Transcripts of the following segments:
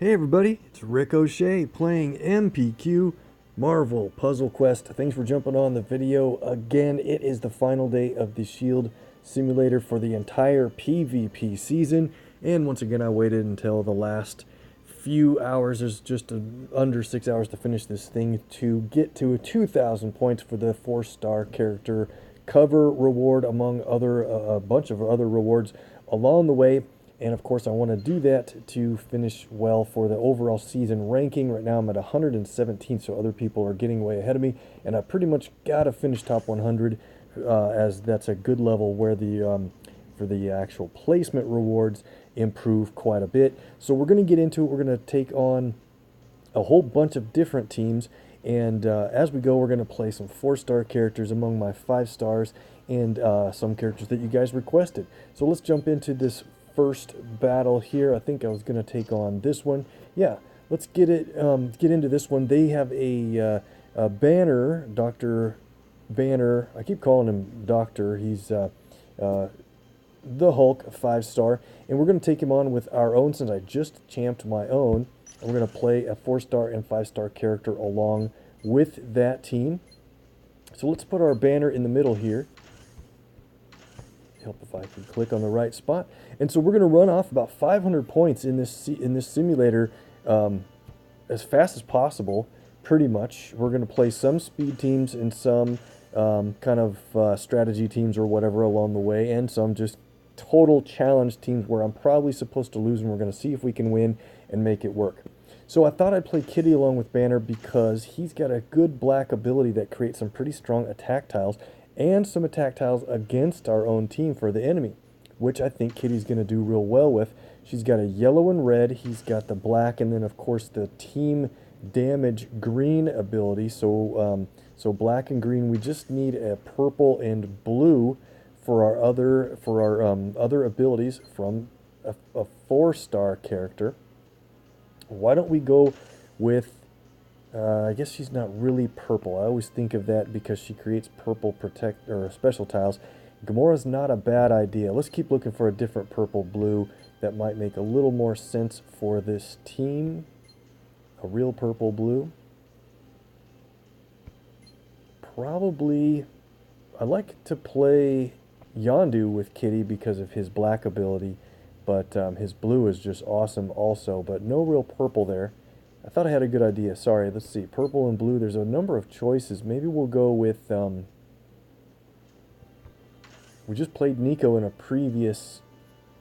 Hey everybody, it's Rick OShay playing MPQ Marvel Puzzle Quest. Thanks for jumping on the video again. It is the final day of the Shield simulator for the entire PvP season. And once again, I waited until the last few hours. There's just under 6 hours to finish this thing to get to 2,000 points for the 4-star character cover reward, among a bunch of other rewards along the way. And of course, I want to do that to finish well for the overall season ranking. Right now, I'm at 117, so other people are getting way ahead of me. And I pretty much got to finish top 100, as that's a good level where the for the actual placement rewards improve quite a bit. So we're going to get into it. We're going to take on a whole bunch of different teams. And as we go, we're going to play some 4-star characters among my 5 stars and some characters that you guys requested. So let's jump into this first battle here. I think I was going to take on this one. Yeah, let's get into this one. They have a Banner, Dr. Banner. I keep calling him Doctor. He's the Hulk, 5-star, and we're going to take him on with our own, since I just champed my own. And we're going to play a 4-star and 5-star character along with that team. So let's put our Banner in the middle here. Help if I can click on the right spot. And so we're going to run off about 500 points in this simulator as fast as possible, pretty much. We're going to play some speed teams and some kind of strategy teams or whatever along the way, and some just total challenge teams where I'm probably supposed to lose, and we're going to see if we can win and make it work. So I thought I'd play Kitty along with Banner because he's got a good black ability that creates some pretty strong attack tiles and some attack tiles against our own team for the enemy, which I think Kitty's going to do real well with. She's got a yellow and red, he's got the black, and then of course the team damage green ability. So so black and green. We just need a purple and blue for our other abilities from a 4-star character. Why don't we go with I guess she's not really purple. I always think of that because she creates purple special tiles. Gamora's not a bad idea. Let's keep looking for a different purple-blue that might make a little more sense for this team. A real purple-blue. Probably, I like to play Yondu with Kitty because of his black ability, but his blue is just awesome also, but no real purple there. I thought I had a good idea. Sorry, let's see. Purple and blue, there's a number of choices. Maybe we'll go with, we just played Nico in a previous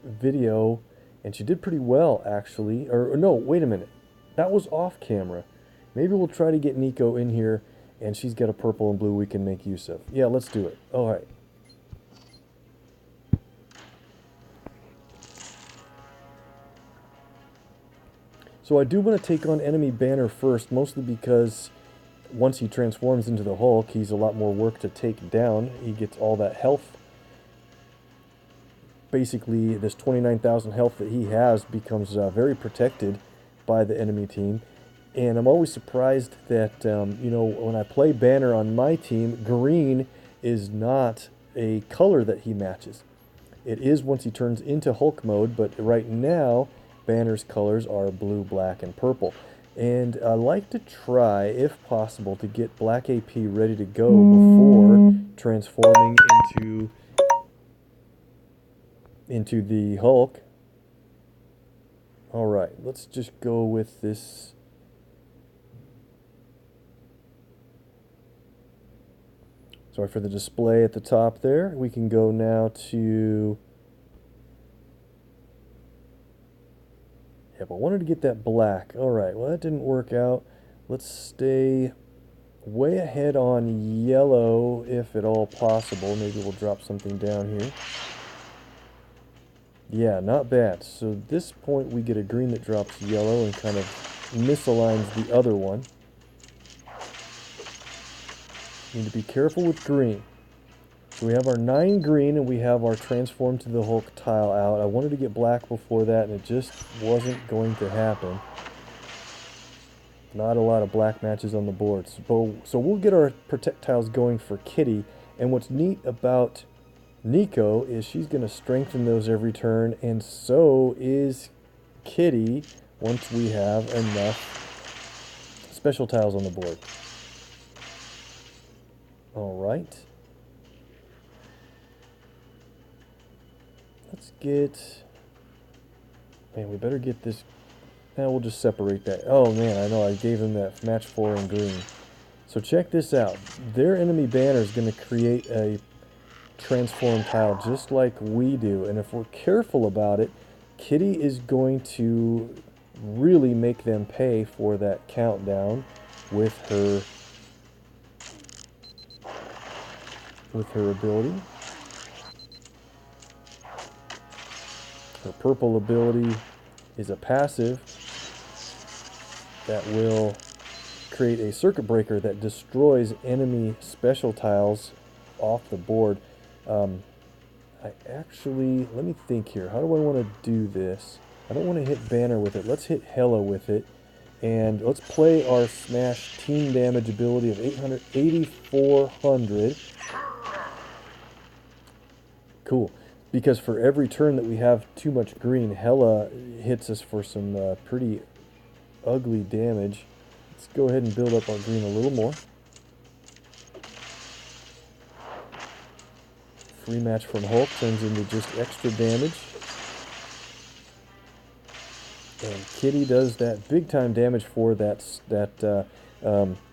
video, and she did pretty well, actually. Or no, wait a minute. That was off camera. Maybe we'll try to get Nico in here, and she's got a purple and blue we can make use of. Yeah, let's do it. All right. So I do want to take on enemy Banner first, mostly because once he transforms into the Hulk, he's a lot more work to take down. He gets all that health. Basically, this 29,000 health that he has becomes very protected by the enemy team. And I'm always surprised that, you know, when I play Banner on my team, green is not a color that he matches. It is once he turns into Hulk mode, but right now Banner's colors are blue, black, and purple. And I like to try, if possible, to get black AP ready to go before transforming into the Hulk. Alright, let's just go with this. Sorry for the display at the top there. We can go now to... Yep, I wanted to get that black. Alright, well that didn't work out. Let's stay way ahead on yellow, if at all possible. Maybe we'll drop something down here. Yeah, not bad. So at this point we get a green that drops yellow and kind of misaligns the other one. Need to be careful with green. So we have our 9 green and we have our transform to the Hulk tile out. I wanted to get black before that and it just wasn't going to happen. Not a lot of black matches on the board. So we'll get our protect tiles going for Kitty. And what's neat about Nico is she's going to strengthen those every turn, and so is Kitty. once we have enough special tiles on the board. Alright. Let's get... Man, we better get this... We'll just separate that. Oh man, I know, I gave him that match 4 in green. So check this out. Their enemy banner is going to create a transform tile just like we do. And if we're careful about it, Kitty is going to really make them pay for that countdown with her ability. Her purple ability is a passive that will create a circuit breaker that destroys enemy special tiles off the board. Let me think here. How do I want to do this? I don't want to hit banner with it. Let's hit Hella with it. And let's play our smash team damage ability of 8,400. Cool. Because for every turn that we have too much green, Hella hits us for some pretty ugly damage. Let's go ahead and build up our green a little more. Free match from Hulk turns into just extra damage. And Kitty does that big time damage for that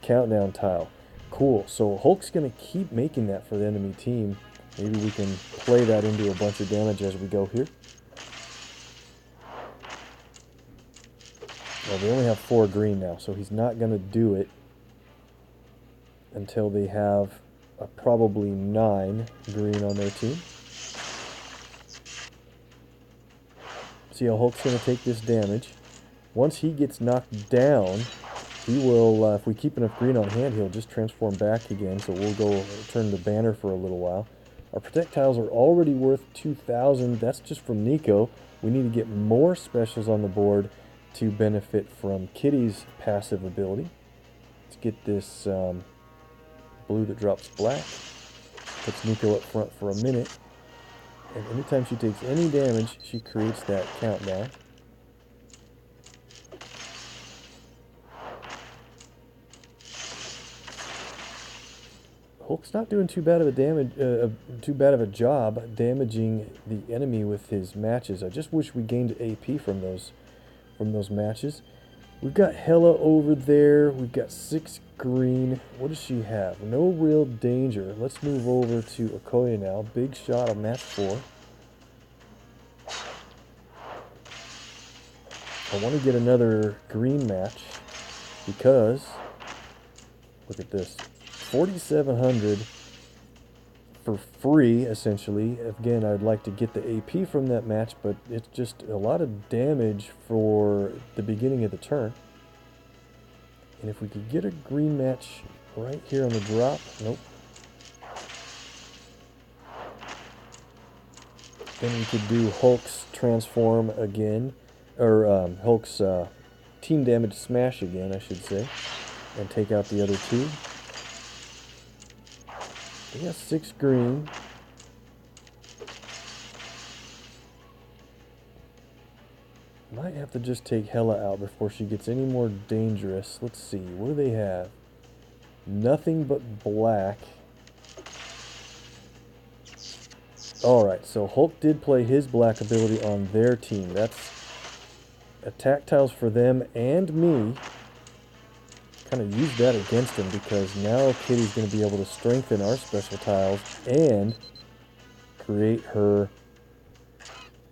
countdown tile. Cool. So Hulk's going to keep making that for the enemy team. Maybe we can play that into a bunch of damage as we go here. Well, they only have 4 green now, so he's not going to do it until they have probably 9 green on their team. See how Hulk's going to take this damage. Once he gets knocked down, he will, if we keep enough green on hand, he'll just transform back again, so we'll go turn the banner for a little while. Our protect tiles are already worth 2,000. That's just from Nico. We need to get more specials on the board to benefit from Kitty's passive ability. Let's get this blue that drops black. Puts Nico up front for a minute. And anytime she takes any damage, she creates that countdown. Hulk's not doing too bad of a job damaging the enemy with his matches. I just wish we gained AP from those matches. We've got Hella over there. We've got 6 green. What does she have? No real danger. Let's move over to Okoye now. Big shot of match 4. I want to get another green match because look at this. 4,700 for free, essentially. Again, I'd like to get the AP from that match, but it's just a lot of damage for the beginning of the turn. And if we could get a green match right here on the drop, nope. Then we could do Hulk's transform again, or Hulk's team damage smash again, I should say, and take out the other 2. We got 6 green. Might have to just take Hella out before she gets any more dangerous. Let's see, what do they have? Nothing but black. Alright, so Hulk did play his black ability on their team. That's attack tiles for them and me. Kind of use that against him because now Kitty's going to be able to strengthen our special tiles and create her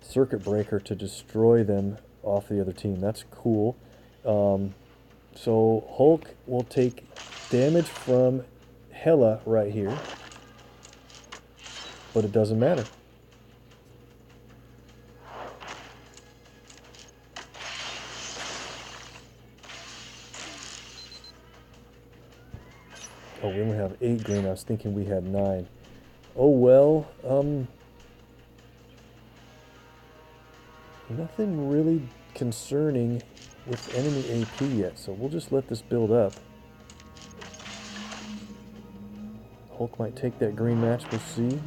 circuit breaker to destroy them off the other team. That's cool. So Hulk will take damage from Hella right here, but it doesn't matter. Oh, we only have 8 green. I was thinking we had 9. Oh well, nothing really concerning with enemy AP yet, so we'll just let this build up. Hulk might take that green match, we'll see.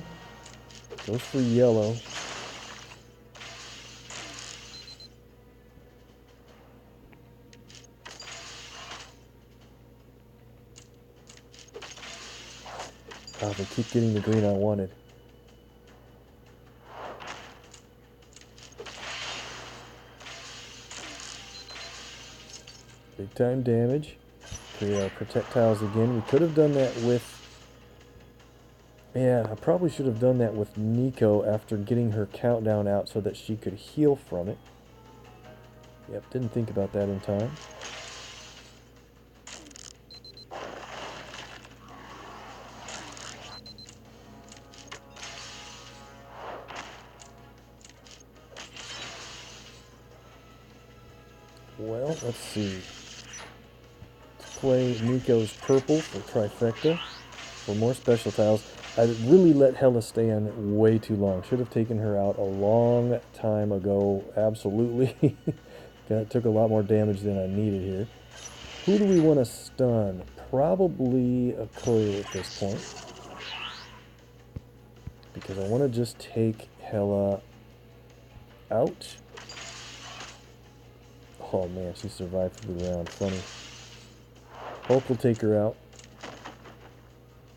Goes for yellow. Oh, they keep getting the green I wanted. Big time damage. Create our projectiles again. We could have done that with... Yeah, I probably should have done that with Nico after getting her countdown out so that she could heal from it. Yep, didn't think about that in time. Well, let's see. Let's play Nico's purple for trifecta for more special tiles. I really let Hella stay on way too long. Should have taken her out a long time ago. Absolutely. That took a lot more damage than I needed here. Who do we want to stun? Probably Okoye at this point. Because I want to just take Hella out. Oh man, she survived through the round. Funny. Hulk will take her out.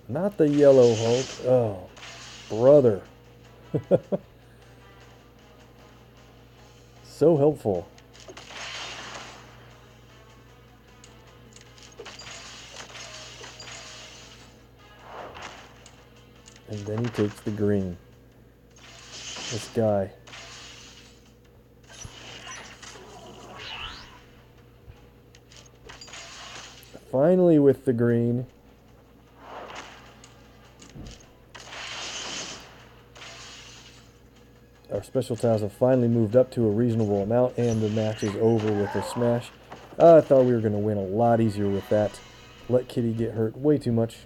Not the yellow Hulk. Oh, brother. So helpful. And then he takes the green. This guy. Finally with the green. Our special tiles have finally moved up to a reasonable amount, and the match is over with a smash. I thought we were going to win a lot easier with that. Let Kitty get hurt way too much.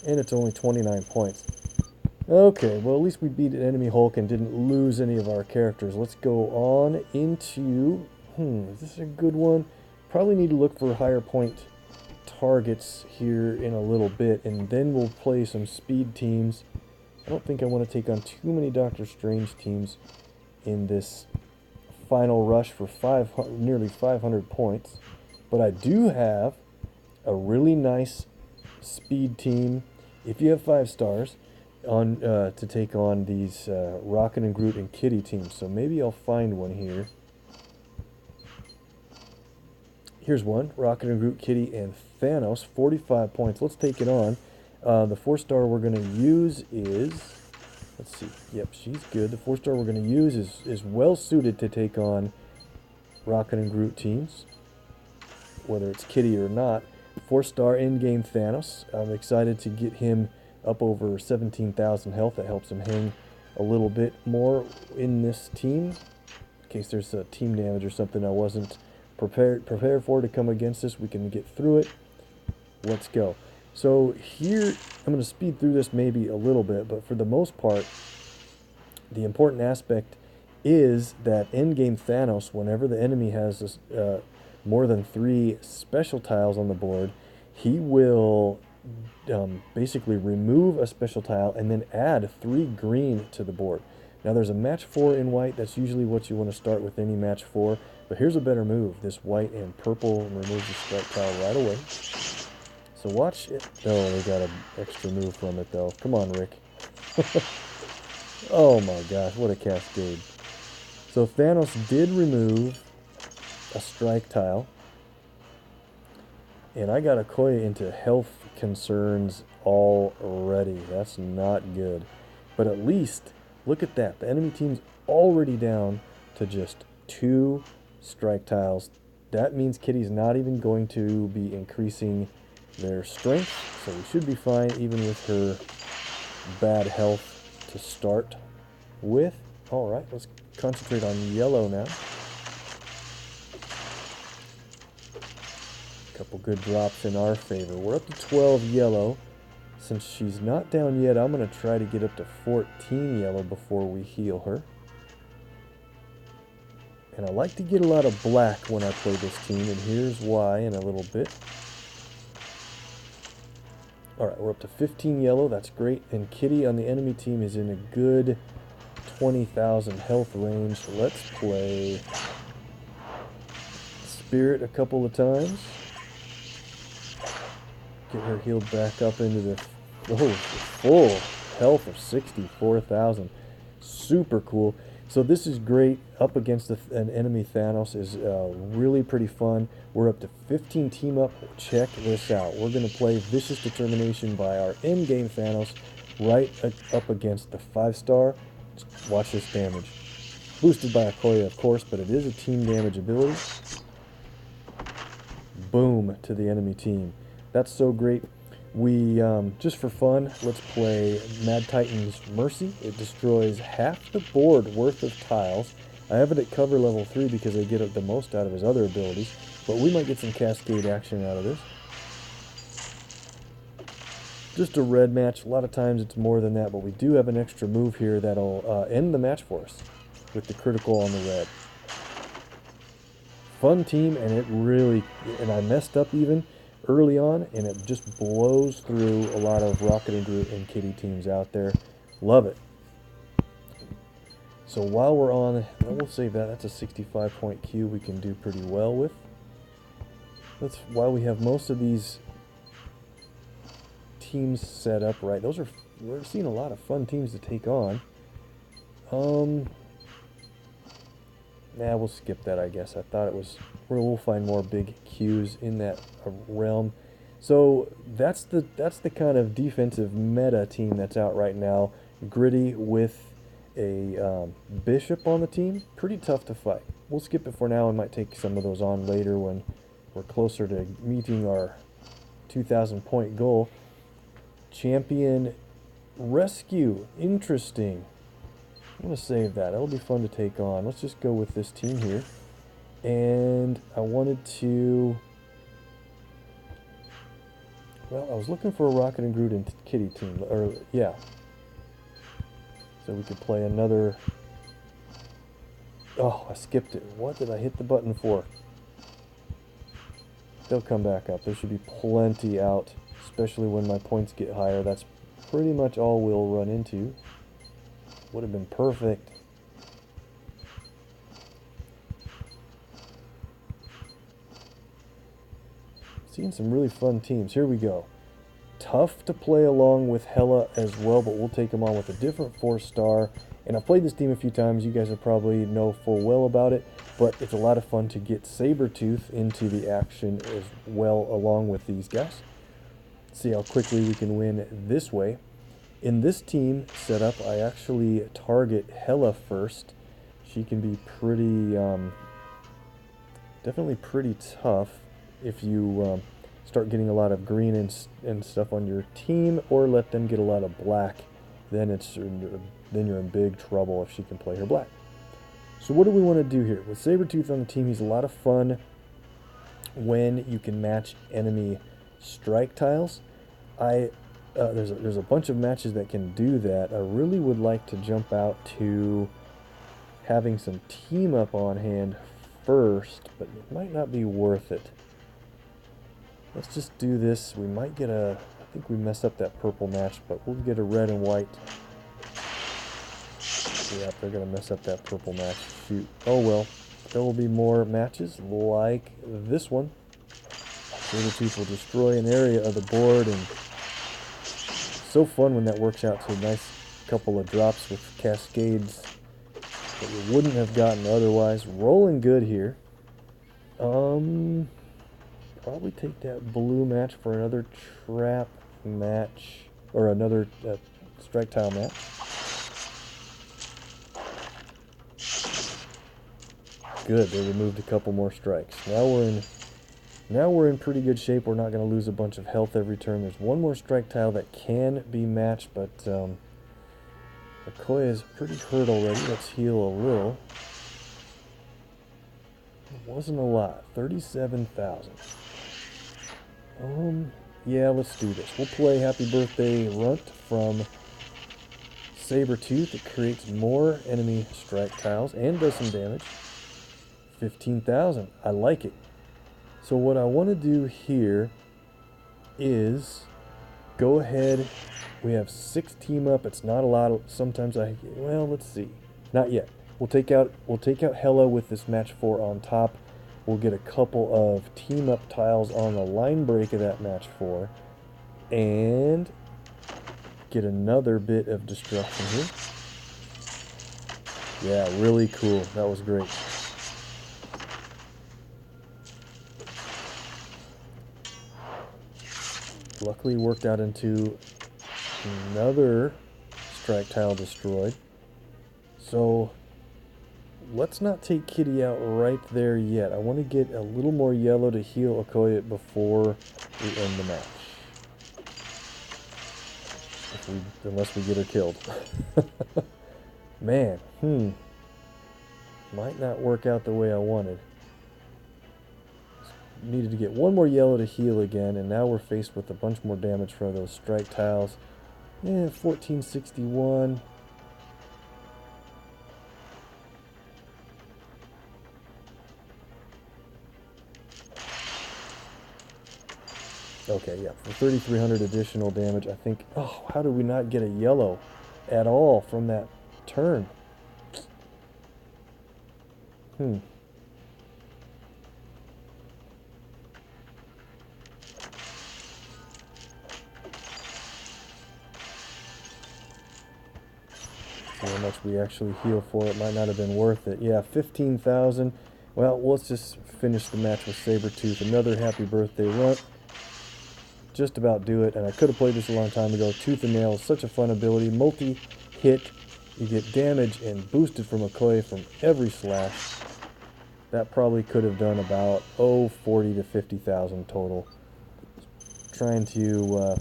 And it's only 29 points. Okay, well at least we beat an enemy Hulk and didn't lose any of our characters. Let's go on into... is this a good one? Probably need to look for higher point targets here in a little bit, and then we'll play some speed teams. I don't think I want to take on too many Doctor Strange teams in this final rush for nearly 500 points. But I do have a really nice speed team, if you have 5 stars, on to take on these Rocket and Groot and Kitty teams. So maybe I'll find one here. Here's one, Rocket and Groot, Kitty, and Thanos, 45 points. Let's take it on. The 4-star we're going to use is, let's see, yep, she's good. The 4-star we're going to use is well suited to take on Rocket and Groot teams, whether it's Kitty or not. 4-star in-game Thanos. I'm excited to get him up over 17,000 health. That helps him hang a little bit more in this team, in case there's a team damage or something I wasn't prepared for to come against us. We can get through it. Let's go. So here, I'm going to speed through this maybe a little bit, but for the most part, the important aspect is that in-game Thanos, whenever the enemy has this, more than 3 special tiles on the board, he will basically remove a special tile and then add 3 green to the board. Now there's a match 4 in white. That's usually what you want to start with any match 4. But here's a better move. This white and purple removes the strike tile right away. So watch it. Oh, they got an extra move from it though. Come on, Rick. Oh my gosh, what a cascade. So Thanos did remove a strike tile. And I got Okoye into health concerns already. That's not good. But at least, look at that. The enemy team's already down to just 2 strike tiles. That means Kitty's not even going to be increasing their strength. So we should be fine even with her bad health to start with. Alright, let's concentrate on yellow now. Couple good drops in our favor. We're up to 12 yellow. Since she's not down yet, I'm going to try to get up to 14 yellow before we heal her. And I like to get a lot of black when I play this team, and here's why in a little bit. Alright, we're up to 15 yellow. That's great. And Kitty on the enemy team is in a good 20,000 health range. Let's play Spirit a couple of times. Get her healed back up into the Oh, full health of 64,000. Super cool. So this is great. Up against an enemy Thanos is really pretty fun. We're up to 15 team up. Check this out. We're going to play Vicious Determination by our in-game Thanos right up against the 5-star. Watch this damage. Boosted by Okoye, of course, but it is a team damage ability. Boom to the enemy team. That's so great. We, just for fun, let's play Mad Titan's Mercy. It destroys half the board worth of tiles. I have it at cover level 3 because I get the most out of his other abilities, but we might get some cascade action out of this. Just a red match. A lot of times it's more than that, but we do have an extra move here that'll end the match for us with the critical on the red. Fun team, and it really, and I messed up even early on, and it just blows through a lot of Rocket and Groot and Kitty teams out there. Love it. So while we're on, we'll save that. That's a 65-point Q we can do pretty well with. While we have most of these teams set up right, we're seeing a lot of fun teams to take on. Nah, we'll skip that, I guess. I thought it was, we'll find more big Qs in that realm. So that's the kind of defensive meta team that's out right now. Gritty with a bishop on the team. Pretty tough to fight. We'll skip it for now and might take some of those on later when we're closer to meeting our 2,000 point goal. Champion Rescue. Interesting. I'm going to save that. That'll be fun to take on. Let's just go with this team here. And I wanted to... Well, I was looking for a Rocket and Groot and Kitty team. Or, yeah. So we could play another... Oh, I skipped it. What did I hit the button for? They'll come back up. There should be plenty out, especially when my points get higher. That's pretty much all we'll run into. Would have been perfect. Seeing some really fun teams. Here we go. Tough to play along with Hela as well, but we'll take them on with a different 4-star. And I've played this team a few times. You guys will probably know full well about it, but it's a lot of fun to get Sabretooth into the action as well along with these guys. See how quickly we can win this way. In this team setup, I actually target Hela first. She can be pretty, definitely pretty tough if you start getting a lot of green and stuff on your team, or let them get a lot of black. Then you're in big trouble if she can play her black. So what do we want to do here? With Sabretooth on the team, he's a lot of fun when you can match enemy strike tiles. There's a bunch of matches that can do that. I really would like to jump out to having some team up on hand first, but it might not be worth it. Let's just do this. We might get I think we messed up that purple match, but we'll get a red and white. Yeah, they're going to mess up that purple match. Shoot. Oh well. There will be more matches like this one. Sabretooth will destroy an area of the board, and so fun when that works out to a nice couple of drops with cascades that you wouldn't have gotten otherwise. Rolling good here. Probably take that blue match for another trap match, or another strike tile match. Good, they removed a couple more strikes. Now we're in pretty good shape. We're not going to lose a bunch of health every turn. There's one more strike tile that can be matched, but Okoye is pretty hurt already. Let's heal a little. It wasn't a lot. 37,000. Yeah, let's do this. We'll play Happy Birthday Runt from Sabretooth. It creates more enemy strike tiles and does some damage. 15,000. I like it. So what I want to do here is go ahead. We have 6 team up. It's not a lot. Sometimes well, let's see. Not yet. We'll take out Hela with this match 4 on top. We'll get a couple of team up tiles on the line break of that match 4. And get another bit of destruction here. Yeah, really cool. That was great. Luckily worked out into another strike tile destroyed. So let's not take Kitty out right there yet. I want to get a little more yellow to heal Okoye before we end the match. Unless we get her killed. Man, might not work out the way I wanted. Needed to get one more yellow to heal again, and now we're faced with a bunch more damage from those strike tiles. 1461. Okay, yeah, for 3,300 additional damage, I think... Oh, how did we not get a yellow at all from that turn? See how much we actually heal for. It might not have been worth it. Yeah, 15,000. Well, let's just finish the match with Sabretooth. Another happy birthday run. Just about do it, and I could have played this a long time ago. Tooth and Nail is such a fun ability. Multi-hit, you get damage and boosted from Okoye from every slash. That probably could have done about, 40 to 50,000 total. Trying to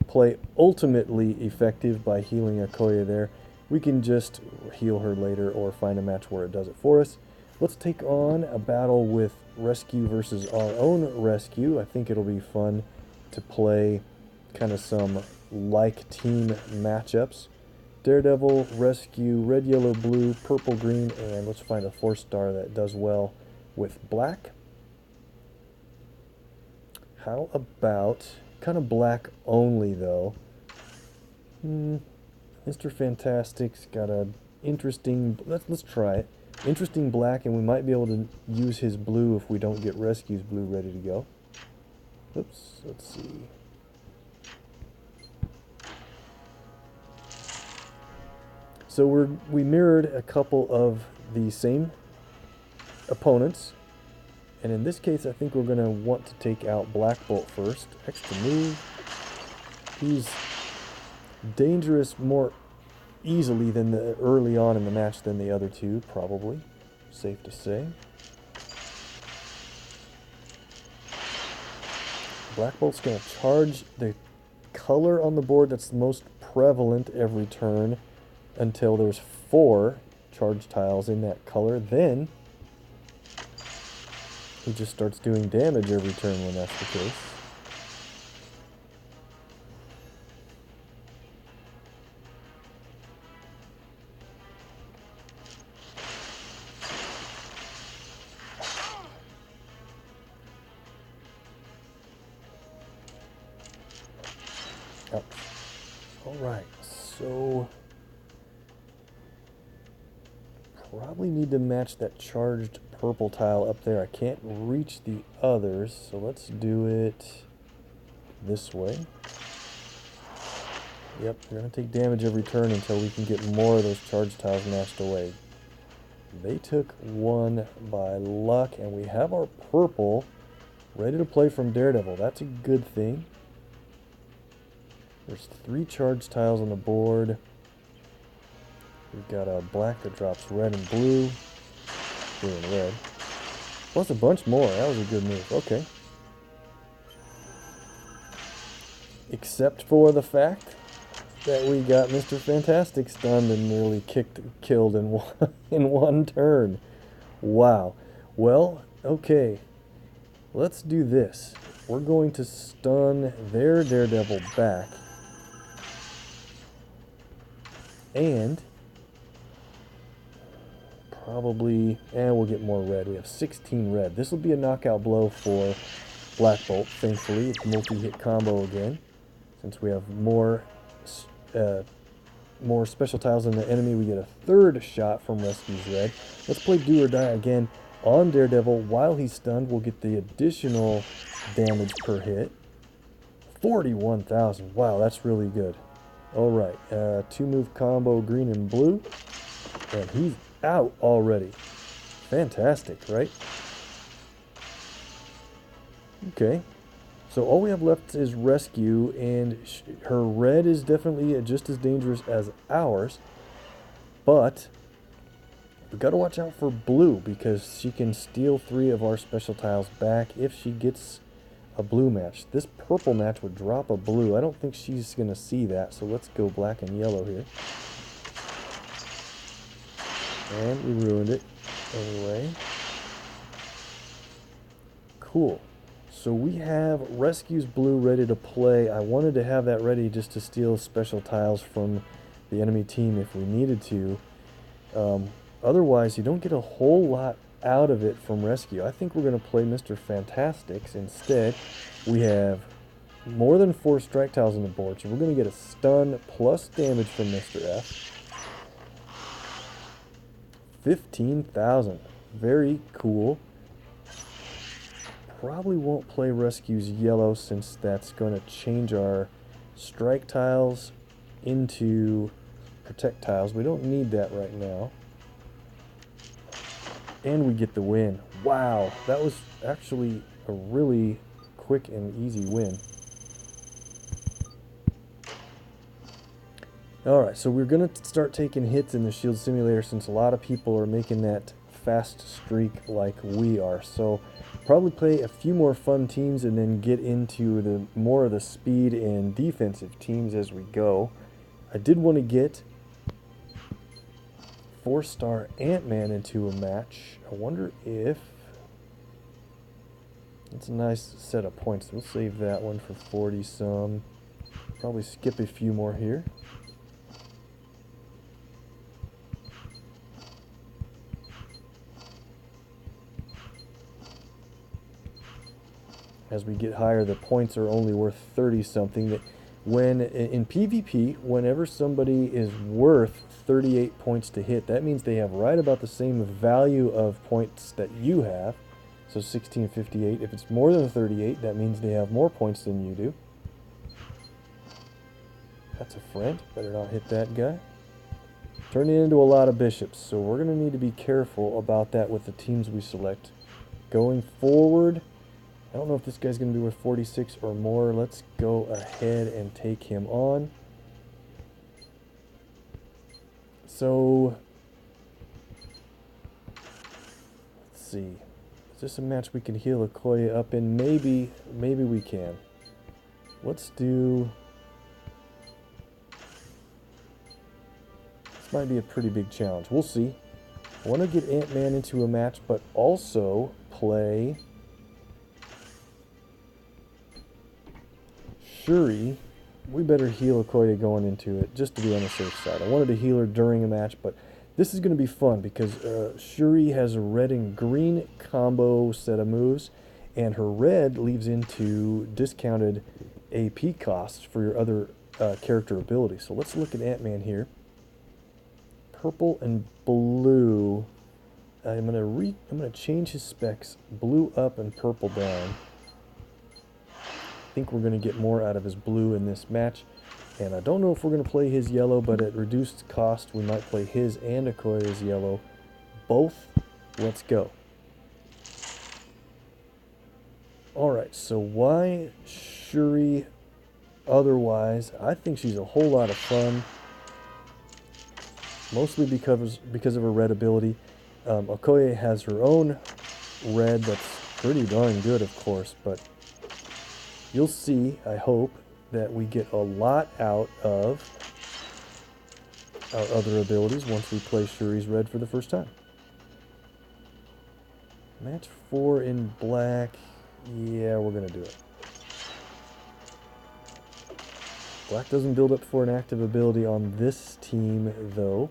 play ultimately effective by healing Okoye there. We can just heal her later or find a match where it does it for us. Let's take on a battle with Rescue versus our own Rescue. I think it'll be fun to play kind of some like team matchups. Daredevil, Rescue, red, yellow, blue, purple, green, and let's find a 4-star that does well with black. How about kind of black only though? Mr. Fantastic's got a interesting, let's try it. Interesting black, and we might be able to use his blue if we don't get Rescue's blue ready to go. Oops, let's see. So we mirrored a couple of the same opponents, and in this case I think we're going to want to take out Black Bolt first. Extra move. He's dangerous more easily than early on in the match than the other two, probably. Safe to say. Black Bolt's going to charge the color on the board that's the most prevalent every turn until there's 4 charge tiles in that color. Then he just starts doing damage every turn when that's the case. Ouch. Alright, so probably need to match that charged purple tile up there. I can't reach the others, so let's do it this way. Yep, we're going to take damage every turn until we can get more of those charged tiles matched away. They took one by luck, and we have our purple ready to play from Daredevil. That's a good thing. There's 3 charge tiles on the board. We've got a black that drops red and blue. Blue and red. Plus a bunch more. That was a good move. Okay. Except for the fact that we got Mr. Fantastic stunned and nearly killed in one turn. Wow. Well, okay. Let's do this. We're going to stun their Daredevil back. And probably, and we'll get more red. We have 16 red. This will be a knockout blow for Black Bolt, thankfully. It's multi-hit combo again. Since we have more special tiles than the enemy, we get a 3rd shot from Rescue's red. Let's play Do or Die again on Daredevil. While he's stunned, we'll get the additional damage per hit. 41,000. Wow, that's really good. Alright, 2-move combo, green and blue. And he's out already. Fantastic, right? Okay. So all we have left is rescue, and her red is definitely just as dangerous as ours. But we gotta watch out for blue, because she can steal 3 of our special tiles back if she gets a blue match. This purple match would drop a blue. I don't think she's gonna see that, so let's go black and yellow here. And we ruined it anyway. Cool. So we have Rescues Blue ready to play. I wanted to have that ready just to steal special tiles from the enemy team if we needed to. Otherwise, you don't get a whole lot out of it from Rescue. I think we're going to play Mr. Fantastics instead. We have more than 4 strike tiles on the board, so we're going to get a stun plus damage from Mr. F. 15,000. Very cool. Probably won't play Rescues Yellow since that's going to change our strike tiles into protect tiles. We don't need that right now. And we get the win. Wow, that was actually a really quick and easy win. Alright, so we're going to start taking hits in the Shield Simulator since a lot of people are making that fast streak like we are. So probably play a few more fun teams and then get into the more of the speed and defensive teams as we go. I did want to get 4-star Ant-Man into a match. I wonder if... It's a nice set of points. We'll save that one for 40 some. Probably skip a few more here. As we get higher, the points are only worth 30 something. That when in PvP, whenever somebody is worth 38 points to hit, that means they have right about the same value of points that you have. So 1658. If it's more than 38, that means they have more points than you do. That's a friend. Better not hit that guy. Turning into a lot of bishops, so we're going to need to be careful about that with the teams we select. Going forward, I don't know if this guy's going to be worth 46 or more. Let's go ahead and take him on. So, let's see. Is this a match we can heal Okoye up in? Maybe we can. Let's do... This might be a pretty big challenge. We'll see. I want to get Ant-Man into a match, but also play... Shuri. We better heal Okoye going into it, just to be on the safe side. I wanted to heal her during a match, but this is going to be fun because Shuri has a red and green combo set of moves, and her red leaves into discounted AP costs for your other character abilities. So let's look at Ant-Man here. Purple and blue. I'm gonna change his specs. Blue up and purple down. I think we're going to get more out of his blue in this match. And I don't know if we're going to play his yellow, but at reduced cost, we might play his and Okoye's yellow. Both. Let's go. Alright, so why Shuri otherwise? I think she's a whole lot of fun. Mostly because of her red ability. Okoye has her own red that's pretty darn good, of course, but... You'll see, I hope, that we get a lot out of our other abilities once we play Shuri's red for the first time. Match 4 in black. Yeah, we're going to do it. Black doesn't build up for an active ability on this team, though.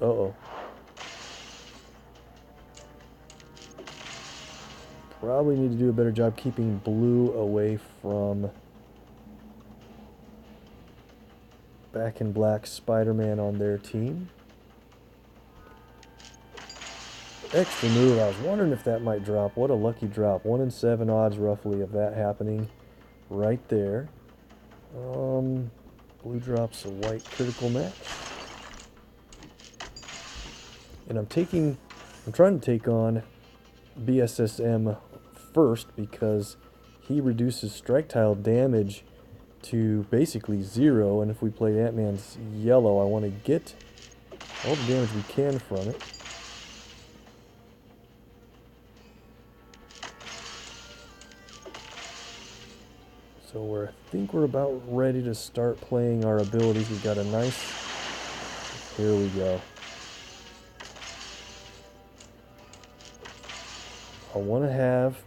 Uh-oh. Probably need to do a better job keeping blue away from Back in Black Spider-Man on their team. Extra move. I was wondering if that might drop. What a lucky drop. 1 in 7 odds roughly of that happening right there. Blue drops a white critical match. And I'm trying to take on BSSM first because he reduces strike tile damage to basically 0, and if we play Ant-Man's yellow, I want to get all the damage we can from it. So I think we're about ready to start playing our abilities. We've got a nice... Here we go. I want to have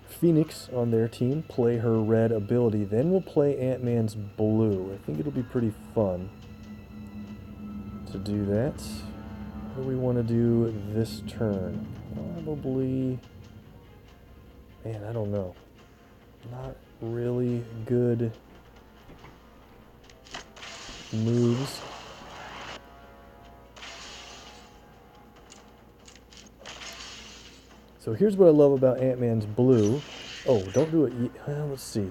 Phoenix on their team play her red ability. Then we'll play Ant-Man's blue. I think it'll be pretty fun to do that. What do we want to do this turn? Probably... Man, I don't know. Not really good moves. So here's what I love about Ant-Man's blue. Oh, don't do it. Let's see.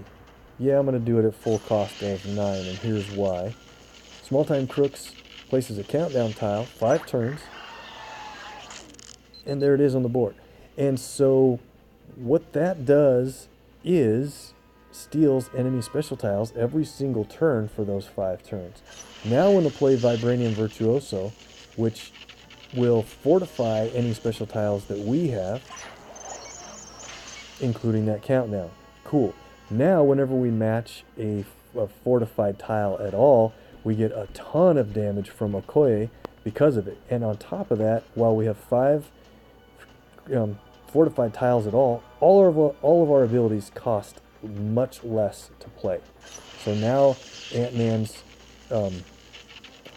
Yeah, I'm going to do it at full cost of 9, and here's why. Small Time Crooks places a countdown tile, 5 turns, and there it is on the board. And so what that does is steals enemy special tiles every single turn for those 5 turns. Now when I play Vibranium Virtuoso, which will fortify any special tiles that we have, including that countdown. Cool. Now whenever we match a fortified tile at all, we get a ton of damage from Okoye because of it. And on top of that, while we have 5 fortified tiles at all of our abilities cost much less to play. So now Ant-Man's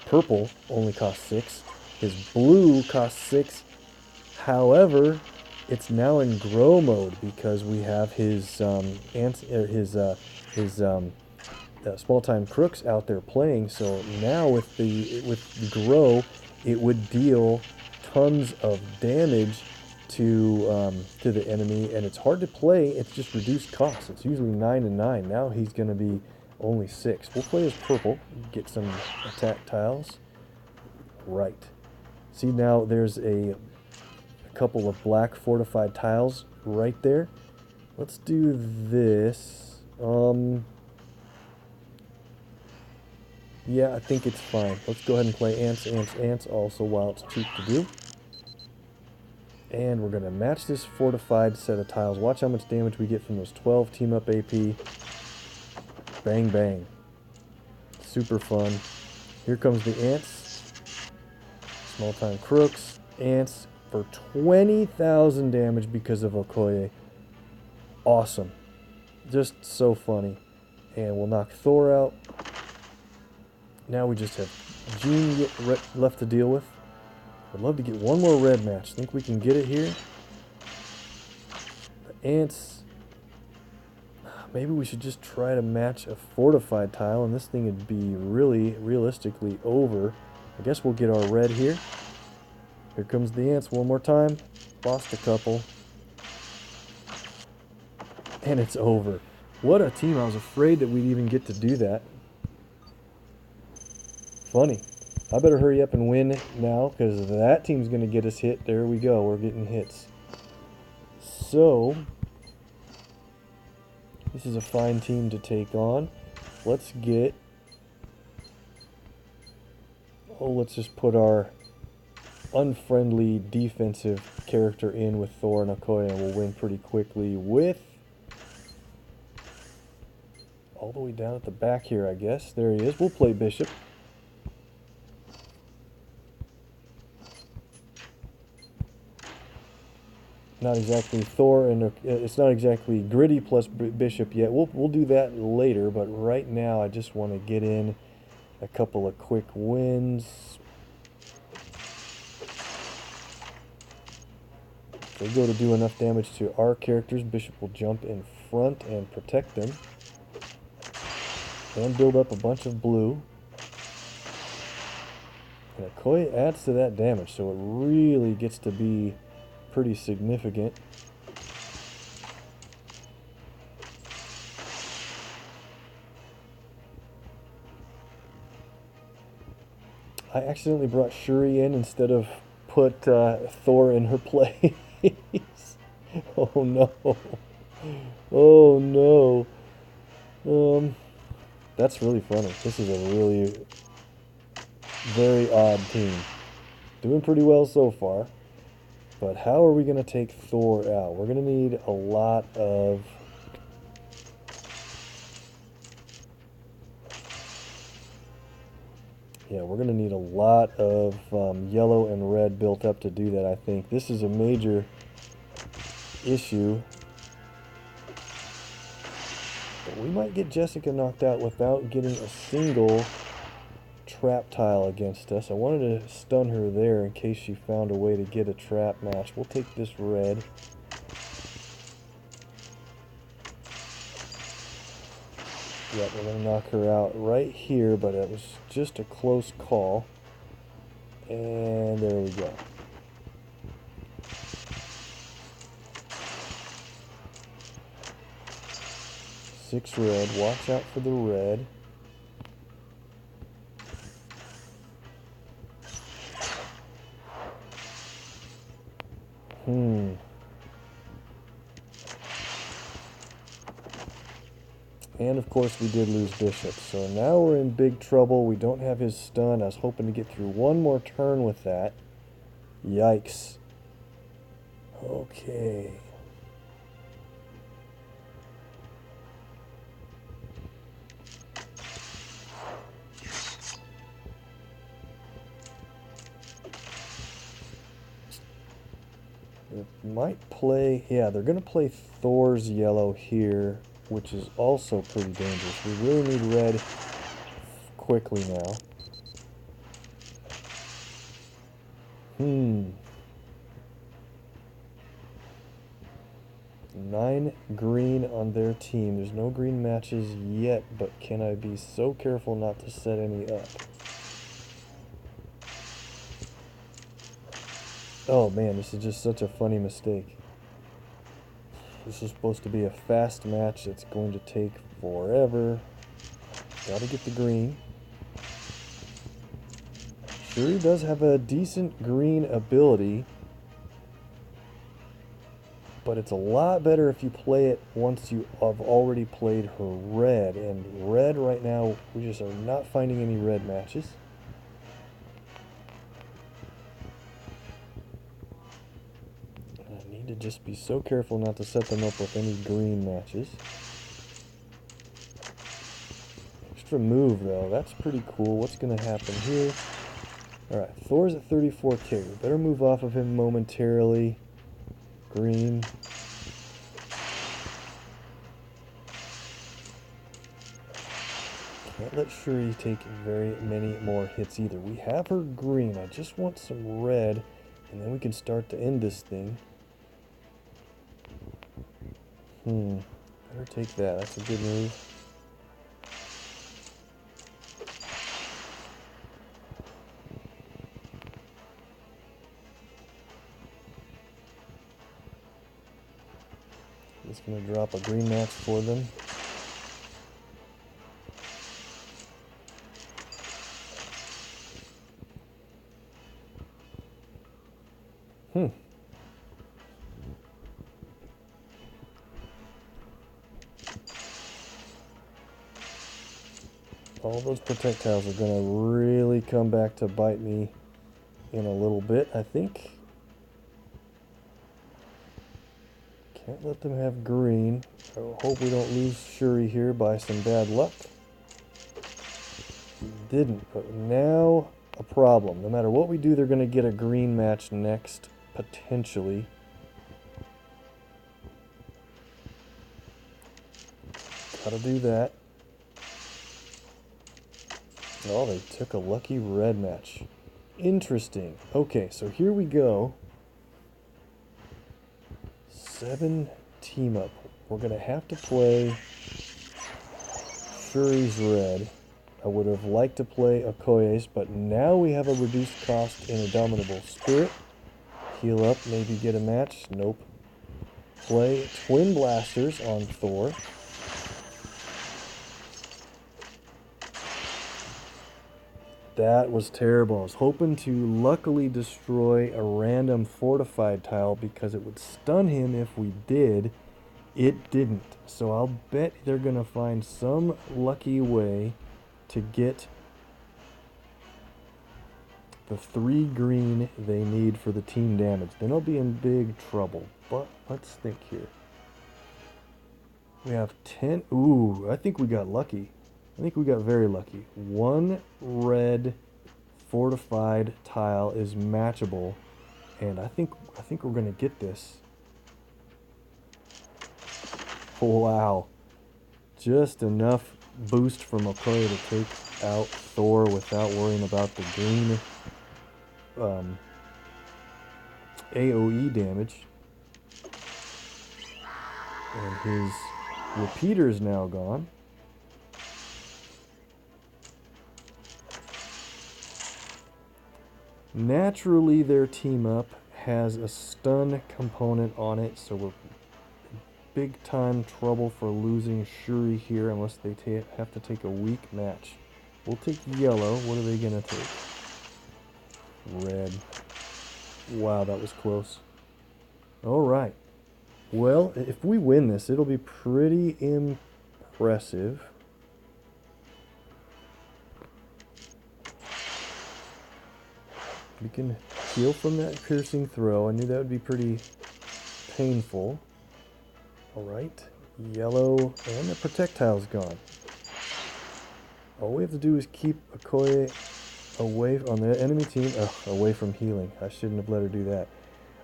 purple only costs 6. His blue costs 6. However, it's now in grow mode because we have his Small Time Crooks out there playing. So now with the grow, it would deal tons of damage to the enemy, and it's hard to play. It's just reduced costs. It's usually 9 and 9. Now he's going to be only 6. We'll play as purple, get some attack tiles. Right. See, now there's a couple of black fortified tiles right there. Let's do this. Yeah, I think it's fine. Let's go ahead and play ants, ants, ants also while it's cheap to do. And we're going to match this fortified set of tiles. Watch how much damage we get from those 12 team up AP. Bang, bang. Super fun. Here comes the ants. Small Time Crooks, ants for 20,000 damage because of Okoye. Awesome. Just so funny. And we'll knock Thor out. Now we just have Jean left to deal with. I'd love to get one more red match. Think we can get it here? The ants. Maybe we should just try to match a fortified tile, and this thing would be really realistically over. I guess we'll get our red here. Here comes the ants one more time. Lost a couple. And it's over. What a team. I was afraid that we'd even get to do that. Funny. I better hurry up and win now, because that team's going to get us hit. There we go. We're getting hits. So, this is a fine team to take on. Let's get... Oh, let's just put our unfriendly defensive character in with Thor and Okoye, and we'll win pretty quickly with... all the way down at the back here, I guess. There he is. We'll play Bishop. Not exactly Thor, and it's not exactly Gritty plus Bishop yet. We'll do that later, but right now I just want to get in a couple of quick wins. If they go to do enough damage to our characters, Bishop will jump in front and protect them. And build up a bunch of blue. And Okoye adds to that damage, so it really gets to be pretty significant. I accidentally brought Shuri in instead of put Thor in her place. Oh no. Oh no. That's really funny. This is a really very odd team. Doing pretty well so far. But how are we going to take Thor out? We're going to need a lot of... Yeah, we're going to need a lot of yellow and red built up to do that, I think. This is a major issue. But we might get Jessica knocked out without getting a single trap tile against us. I wanted to stun her there in case she found a way to get a trap match. We'll take this red. Yep, we're going to knock her out right here, but it was just a close call. And there we go. Six red. Watch out for the red. And of course we did lose Bishop. So now we're in big trouble. We don't have his stun. I was hoping to get through one more turn with that. Yikes. Okay. It might play, yeah, they're going to play Thor's yellow here, which is also pretty dangerous. We really need red quickly now. 9 green on their team. There's no green matches yet, but can I be so careful not to set any up? Oh man, this is just such a funny mistake. This is supposed to be a fast match. It's going to take forever. Gotta get the green. Shuri does have a decent green ability, but it's a lot better if you play it once you have already played her red. And red right now, we just are not finding any red matches. I need to just be so careful not to set them up with any green matches. Extra move though, that's pretty cool. What's going to happen here? Alright, Thor's at 34k. We better move off of him momentarily. Green. Can't let Shuri take very many more hits either. We have her green. I just want some red, and then we can start to end this thing. Better take that. That's a good move. Just going to drop a green match for them. All those projectiles are going to really come back to bite me in a little bit, I think. Can't let them have green. I hope we don't lose Shuri here by some bad luck. We didn't, but now a problem. No matter what we do, they're going to get a green match next, potentially. Gotta do that. Oh, they took a lucky red match. Interesting. Okay, so here we go. 7 team up. We're going to have to play Shuri's red. I would have liked to play Okoye's, but now we have a reduced cost Indomitable Spirit. Heal up, maybe get a match. Nope. Play Twin Blasters on Thor. That was terrible. I was hoping to luckily destroy a random fortified tile because it would stun him if we did. It didn't. So I'll bet they're going to find some lucky way to get the 3 green they need for the team damage. Then I'll be in big trouble. But let's think here. We have 10. Ooh, I think we got lucky. I think we got very lucky. 1 red fortified tile is matchable, and I think we're gonna get this. Wow, just enough boost from Okoye to take out Thor without worrying about the green AoE damage. And his repeater is now gone. Naturally, their team up has a stun component on it, so we're in big time trouble for losing Shuri here unless they have to take a weak match. We'll take yellow. What are they going to take? Red. Wow, that was close. All right. Well, if we win this, it'll be pretty impressive. We can heal from that piercing throw. I knew that would be pretty painful. Alright. Yellow. And the projectile's gone. All we have to do is keep Okoye away on the enemy team. Away from healing. I shouldn't have let her do that.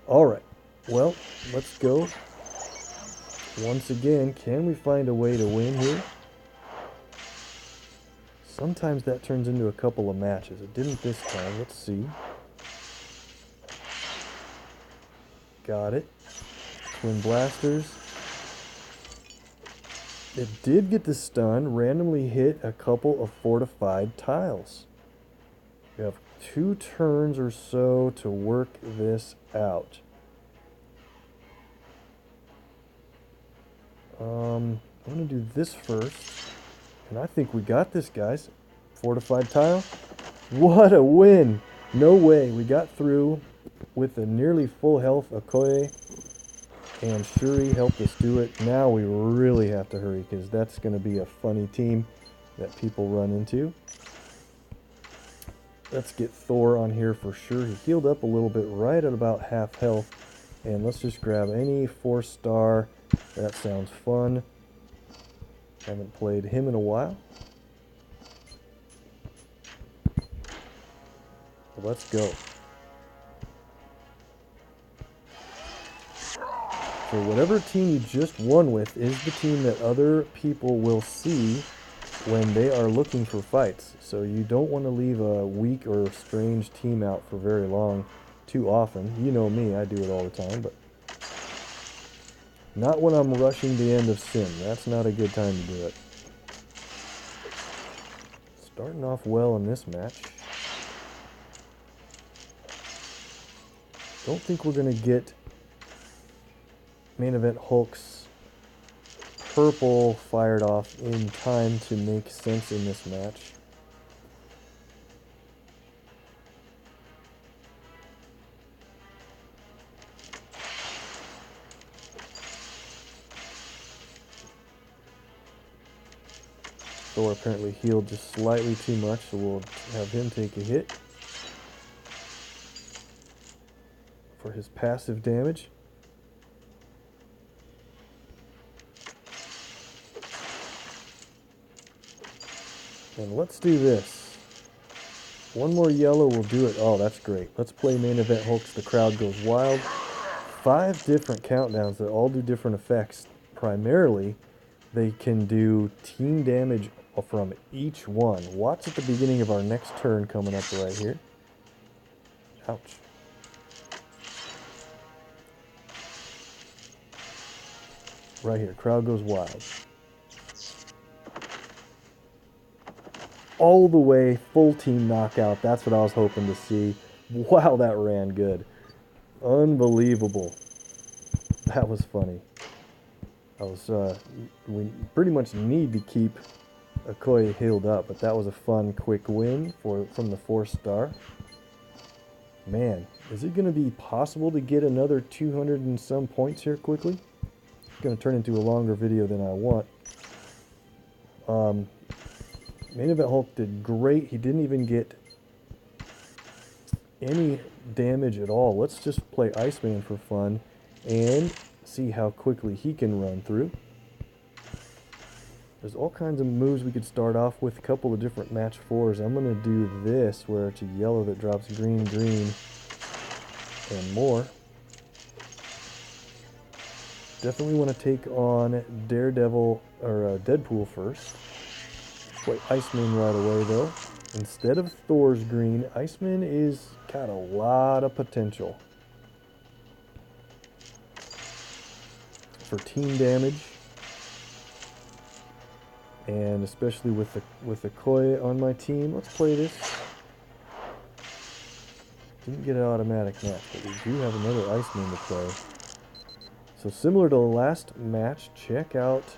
Alright. Well, let's go. Once again, can we find a way to win here? Sometimes that turns into a couple of matches. It didn't this time. Let's see. Got it. Twin blasters. It did get the stun. Randomly hit a couple of fortified tiles. We have 2 turns or so to work this out. I'm going to do this first. And I think we got this, guys. Fortified tile. What a win! No way. We got through with a nearly full health Okoye, and Shuri helped us do it. Now we really have to hurry because that's going to be a funny team that people run into. Let's get Thor on here for sure. He healed up a little bit right at about half health. And let's just grab any 4-star. That sounds fun. Haven't played him in a while. Let's go. So whatever team you just won with is the team that other people will see when they are looking for fights. So you don't want to leave a weak or strange team out for very long too often. You know me, I do it all the time, but not when I'm rushing the end of Sim. That's not a good time to do it. Starting off well in this match. Don't think we're going to get main event Hulk's purple fired off in time to make sense in this match. Thor apparently healed just slightly too much, so we'll have him take a hit for his passive damage. And let's do this. One more yellow will do it. Oh, that's great. Let's play main event Hulk's The Crowd Goes Wild. 5 different countdowns that all do different effects. Primarily, they can do team damage from each one. Watch at the beginning of our next turn coming up right here. Ouch. Right here, Crowd Goes Wild. All the way, full team knockout. That's what I was hoping to see. Wow, that ran good. Unbelievable. That was funny. We pretty much need to keep Okoye healed up, but that was a fun, quick win from the 4-star. Man, is it going to be possible to get another 200 and some points here quickly? It's going to turn into a longer video than I want. Main Event Hulk did great. He didn't even get any damage at all. Let's just play Iceman for fun and see how quickly he can run through. There's all kinds of moves we could start off with, a couple of different match 4s. I'm going to do this, where it's a yellow that drops green, green, and more. Definitely want to take on Daredevil, or Deadpool first. Play Iceman right away, though. Instead of Thor's green, Iceman is got a lot of potential for team damage. And especially with the Okoye on my team. Let's play this. Didn't get an automatic match, but we do have another Iceman to play. So similar to the last match, check out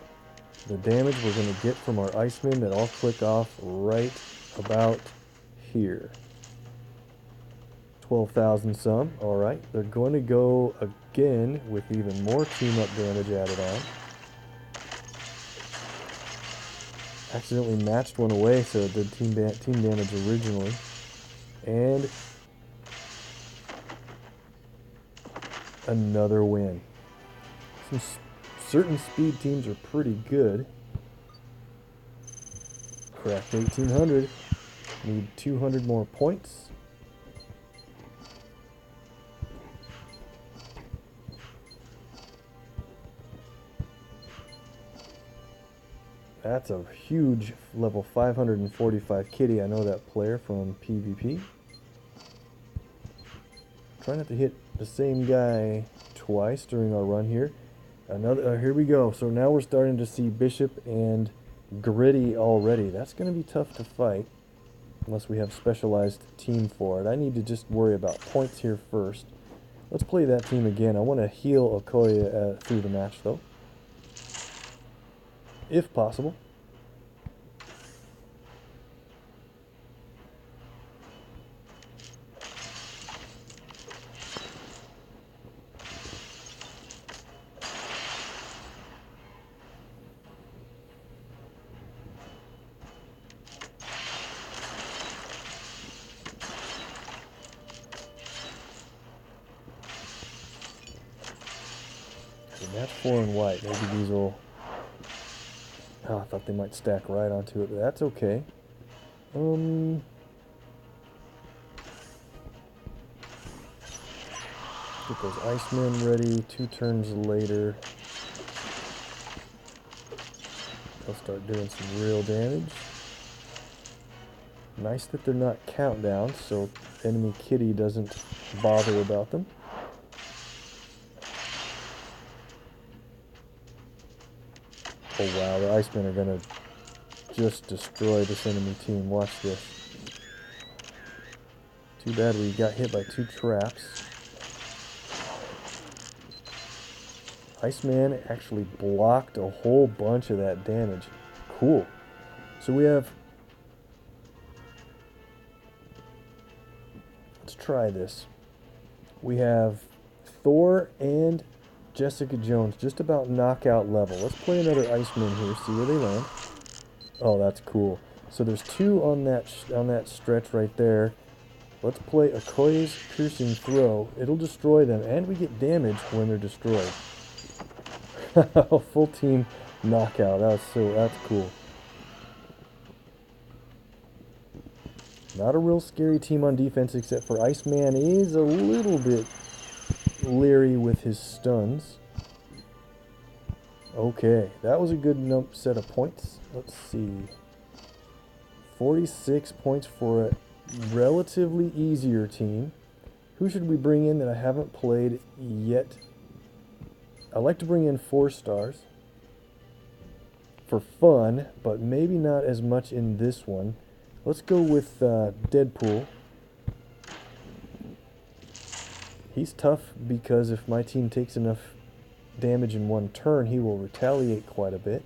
the damage we're going to get from our Iceman that I'll click off right about here. 12,000 some. Alright, they're going to go again with even more team-up damage added on. Accidentally matched one away, so it did team damage originally. And another win. Some certain speed teams are pretty good. Cracked 1,800. Need 200 more points. That's a huge level 545 kitty. I know that player from PvP. Try not to hit the same guy twice during our run here. Here we go. So now we're starting to see Bishop and Gritty already. That's going to be tough to fight unless we have specialized team for it. I need to just worry about points here first. Let's play that team again. I want to heal Okoye through the match though, if possible. Match 4 in white. Maybe these will... Oh, I thought they might stack right onto it, but that's okay. Get those Icemen ready. 2 turns later, they'll start doing some real damage. Nice that they're not countdowns, so enemy kitty doesn't bother about them. Oh wow, the Icemen are going to just destroy this enemy team. Watch this. Too bad we got hit by 2 traps. Iceman actually blocked a whole bunch of that damage. Cool. So we have... Let's try this. We have Thor and Jessica Jones, just about knockout level. Let's play another Iceman here, see where they land. Oh, that's cool. So there's 2 on that stretch right there. Let's play Okoye's piercing throw. It'll destroy them, and we get damage when they're destroyed. Full team knockout. That's cool. Not a real scary team on defense, except for Iceman is a little bit leery with his stuns. Okay, that was a good set of points. Let's see. 46 points for a relatively easier team. Who should we bring in that I haven't played yet? I like to bring in 4 stars for fun, but maybe not as much in this one. Let's go with Deadpool. He's tough because if my team takes enough damage in one turn, he will retaliate quite a bit.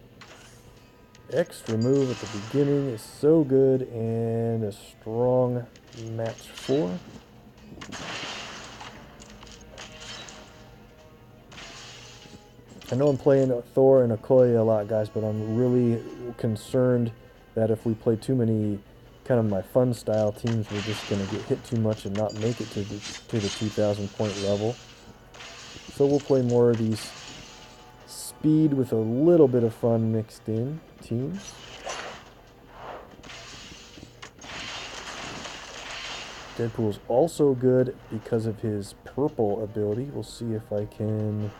extra move at the beginning is so good, and a strong match 4. I know I'm playing Thor and Okoye a lot, guys, but I'm really concerned that if we play too many kind of my fun style teams, we're just going to get hit too much and not make it to the 2,000 point level. So we'll play more of these speed with a little bit of fun mixed in teams. Deadpool's also good because of his purple ability. We'll see if I can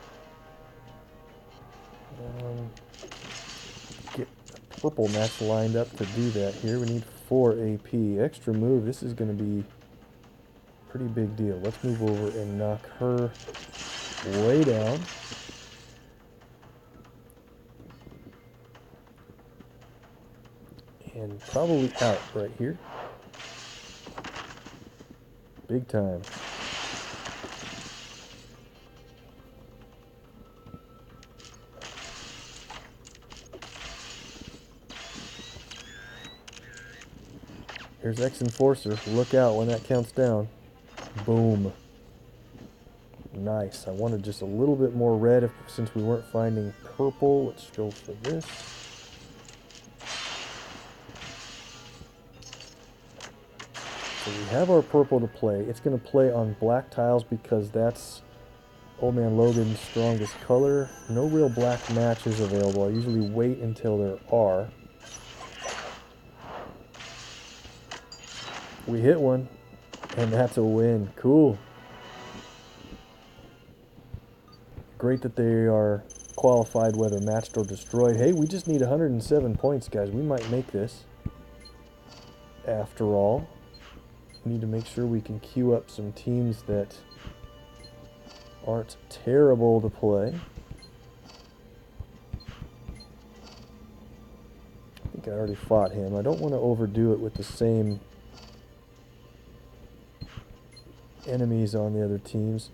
get a purple match lined up to do that here. We need 4 AP. Extra move. This is going to be a pretty big deal. Let's move over and knock her way down. And probably out right here. Big time. Here's X Enforcer. Look out when that counts down. Boom. Nice. I wanted just a little bit more red since we weren't finding purple. Let's go for this. So we have our purple to play. It's going to play on black tiles because that's Old Man Logan's strongest color. No real black matches available. I usually wait until there are. We hit one, and that's a win. Cool. Great that they are qualified whether matched or destroyed. Hey, we just need 107 points, guys. We might make this. After all, we need to make sure we can queue up some teams that aren't terrible to play. I think I already fought him. I don't want to overdo it with the same enemies on the other teams.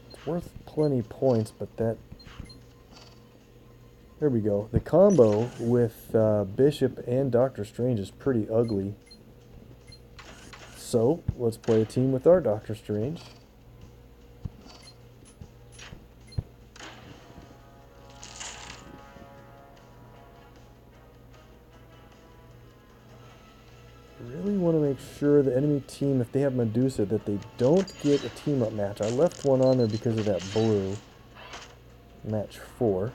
It's worth plenty points, but that... There we go. The combo with Bishop and Doctor Strange is pretty ugly. So, let's play a team with our Doctor Strange. Really want to make sure the enemy team, if they have Medusa, that they don't get a team-up match. I left one on there because of that blue. Match 4.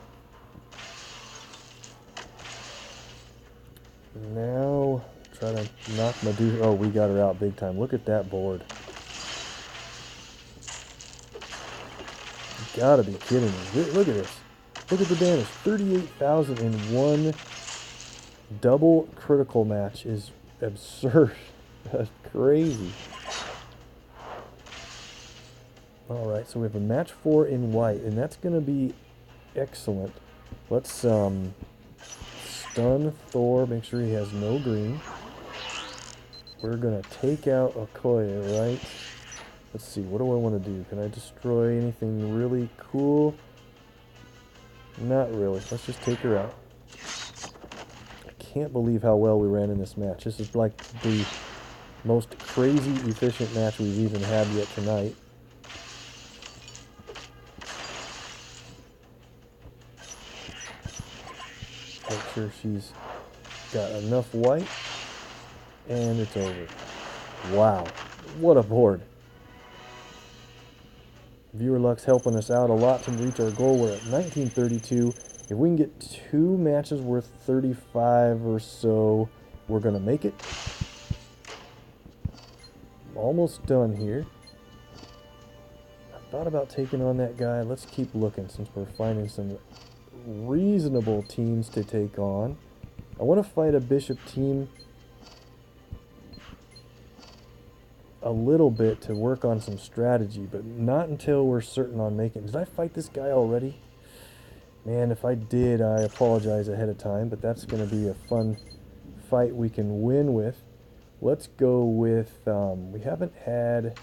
Now, try to knock Medusa. Oh, we got her out big time. Look at that board. You gotta be kidding me. Look at this. Look at the damage. 38,000 in one double critical match is absurd. That's crazy. Alright, so we have a match 4 in white, and that's going to be excellent. Let's stun Thor, make sure he has no green. We're going to take out Okoye, right? Let's see, what do I want to do? Can I destroy anything really cool? Not really. Let's just take her out. Can't believe how well we ran in this match. This is like the most crazy efficient match we've even had yet tonight. Make sure she's got enough white, and it's over. Wow, what a board. Viewer luck's helping us out a lot to reach our goal. We're at 1932. If we can get 2 matches worth 35 or so, we're going to make it. Almost done here. I thought about taking on that guy. Let's keep looking since we're finding some reasonable teams to take on. I want to fight a Bishop team a little bit to work on some strategy, but not until we're certain on making. Did I fight this guy already? Man, if I did, I apologize ahead of time, but that's going to be a fun fight we can win with. Let's go with, we haven't had...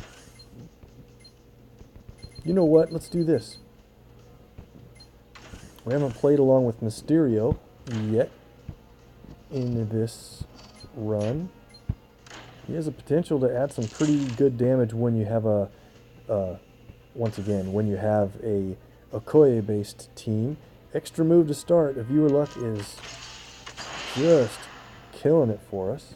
You know what? Let's do this. We haven't played along with Mysterio yet in this run. He has a potential to add some pretty good damage when you have a, once again, when you have a Okoye-based team. Extra move to start. A Viewer Luck is just killing it for us.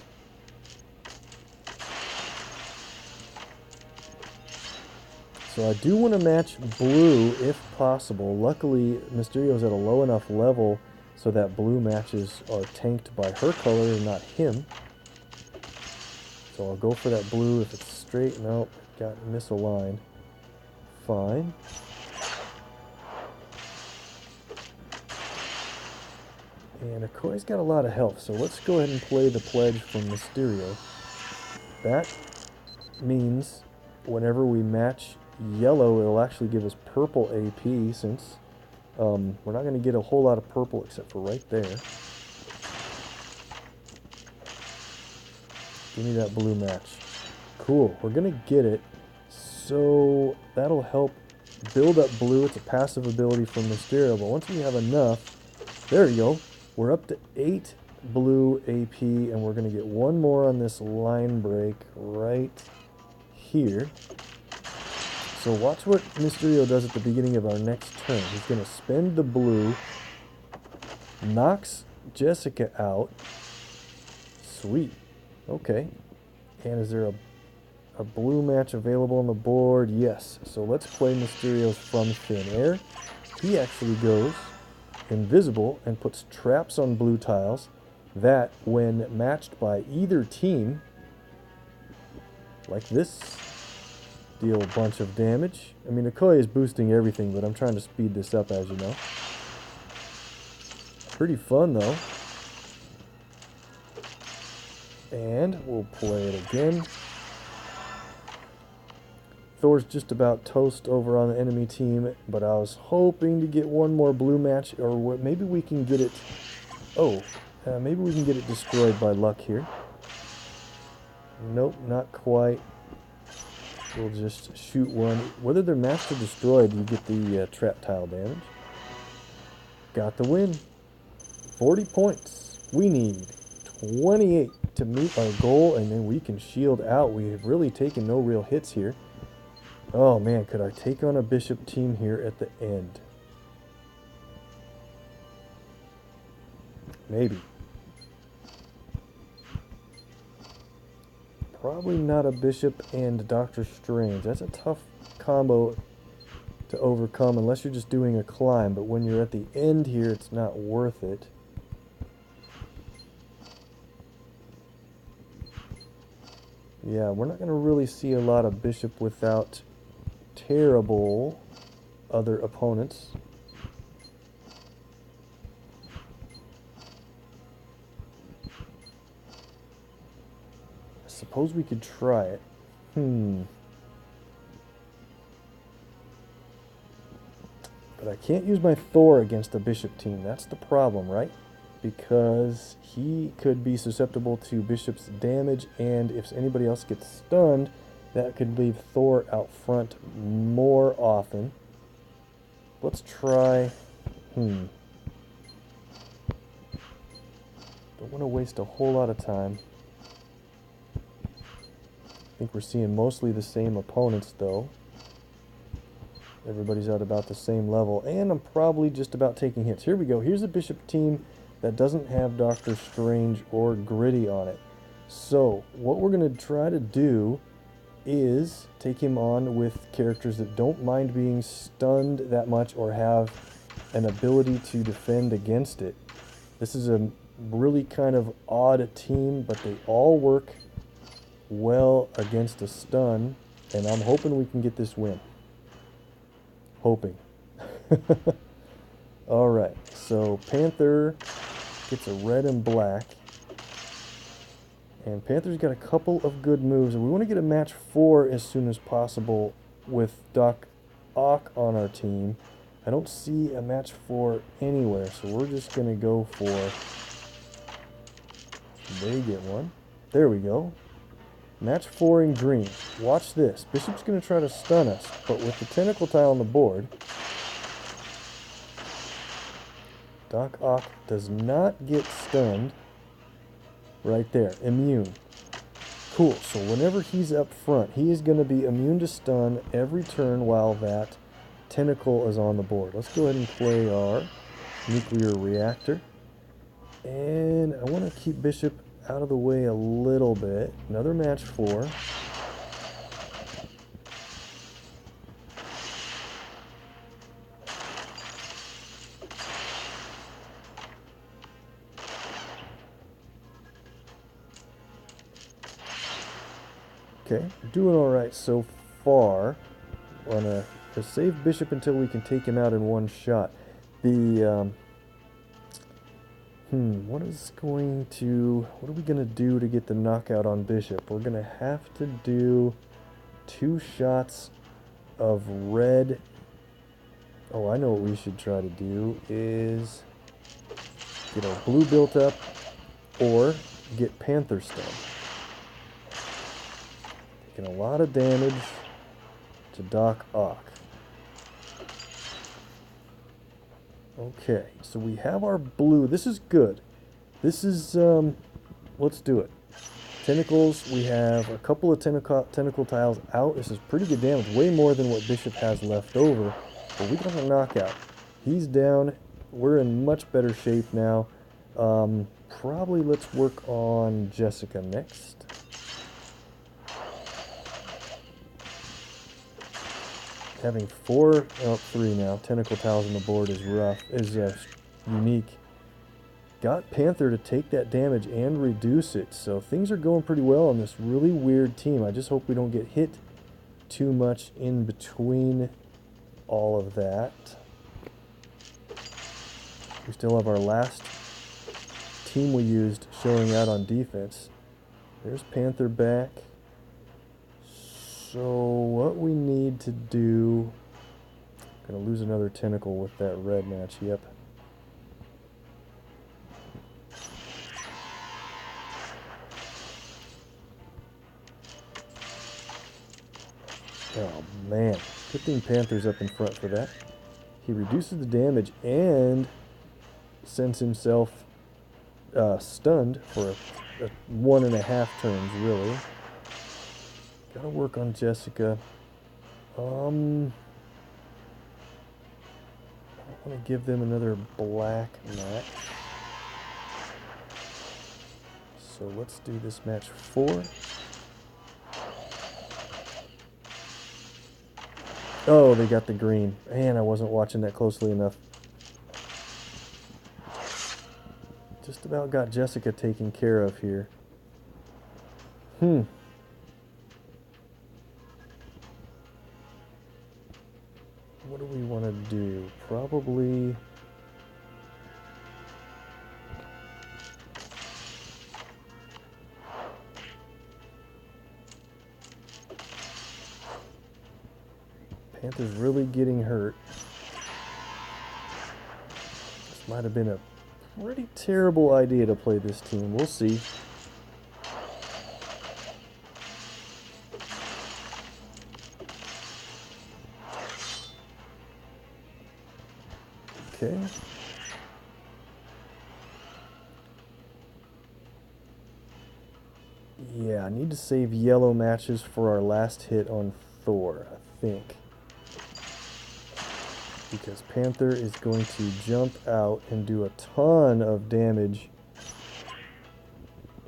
So I do want to match blue if possible. Luckily, Mysterio's at a low enough level so that blue matches are tanked by her color and not him. So I'll go for that blue if it's straight. Nope, got misaligned. Fine. And Okoye's got a lot of health, so let's go ahead and play the pledge from Mysterio. That means whenever we match yellow, it'll actually give us purple AP, since we're not going to get a whole lot of purple except for right there. Give me that blue match. Cool, we're going to get it, so that'll help build up blue. It's a passive ability from Mysterio, but once we have enough, there you go. We're up to 8 blue AP, and we're going to get one more on this line break right here. So watch what Mysterio does at the beginning of our next turn. He's going to spend the blue, knocks Jessica out. Sweet. Okay. And is there a blue match available on the board? Yes. So let's play Mysterio's From Thin Air. He actually goes invisible and puts traps on blue tiles that, when matched by either team, like this, deal a bunch of damage. I mean, Okoye is boosting everything, but I'm trying to speed this up, as you know. Pretty fun, though. And we'll play it again. Thor's just about toast over on the enemy team, but I was hoping to get one more blue match, or maybe we can get it... Oh, maybe we can get it destroyed by luck here. Nope, not quite. We'll just shoot one. Whether they're matched or destroyed, you get the trap tile damage. Got the win. 40 points. We need 28 to meet our goal, and then we can shield out. We have really taken no real hits here. Oh man, could I take on a bishop team here at the end? Maybe. Probably not a bishop and Doctor Strange. That's a tough combo to overcome unless you're just doing a climb. But when you're at the end here, it's not worth it. Yeah, we're not going to really see a lot of bishop without terrible other opponents. I suppose we could try it. But I can't use my Thor against a bishop team. That's the problem, right? Because he could be susceptible to bishop's damage, and if anybody else gets stunned, that could leave Thor out front more often. Let's try... Don't want to waste a whole lot of time. I think we're seeing mostly the same opponents, though. Everybody's at about the same level, and I'm probably just about taking hits. Here we go. Here's a bishop team that doesn't have Doctor Strange or Gritty on it. So what we're going to try to do is take him on with characters that don't mind being stunned that much or have an ability to defend against it. This is a really kind of odd team, but they all work well against a stun, and I'm hoping we can get this win. Hoping. Alright, so Panther gets a red and black. And Panther's got a couple of good moves, and we want to get a match 4 as soon as possible with Doc Ock on our team. I don't see a match 4 anywhere, so we're just going to go for... They get one. There we go. Match 4 in green. Watch this. Bishop's going to try to stun us, but with the tentacle tile on the board, Doc Ock does not get stunned. Right there, immune. Cool, so whenever he's up front, he is going to be immune to stun every turn while that tentacle is on the board. Let's go ahead and play our nuclear reactor. And I want to keep Bishop out of the way a little bit. Another match 4. Okay, doing alright so far. Want to save Bishop until we can take him out in one shot. The, what are we going to do to get the knockout on Bishop? We're going to have to do 2 shots of red. Oh, I know what we should try to do is get our blue built up or get Panther stunned. Taking a lot of damage to Doc Ock. Okay, so we have our blue. This is good. This is, let's do it. Tentacles, we have a couple of tentacle tiles out. This is pretty good damage, way more than what Bishop has left over. But we got a knockout. He's down. We're in much better shape now. Probably let's work on Jessica next. Having 3 now, tentacle tiles on the board is rough, is unique. Got Panther to take that damage and reduce it, so things are going pretty well on this really weird team. I just hope we don't get hit too much in between all of that. We still have our last team we used showing out on defense. There's Panther back. So what we need to do, gonna lose another tentacle with that red match, yep. Oh man, good thing Panther's up in front for that. He reduces the damage and sends himself stunned for a 1.5 turns, really. Gotta work on Jessica. I don't want to give them another black match. So let's do this match 4. Oh, they got the green. Man, I wasn't watching that closely enough. Just about got Jessica taken care of here. What do we want to do? Probably... Panther's really getting hurt. This might have been a pretty terrible idea to play this team. We'll see. Okay. Yeah, I need to save yellow matches for our last hit on Thor, I think. Because Panther is going to jump out and do a ton of damage.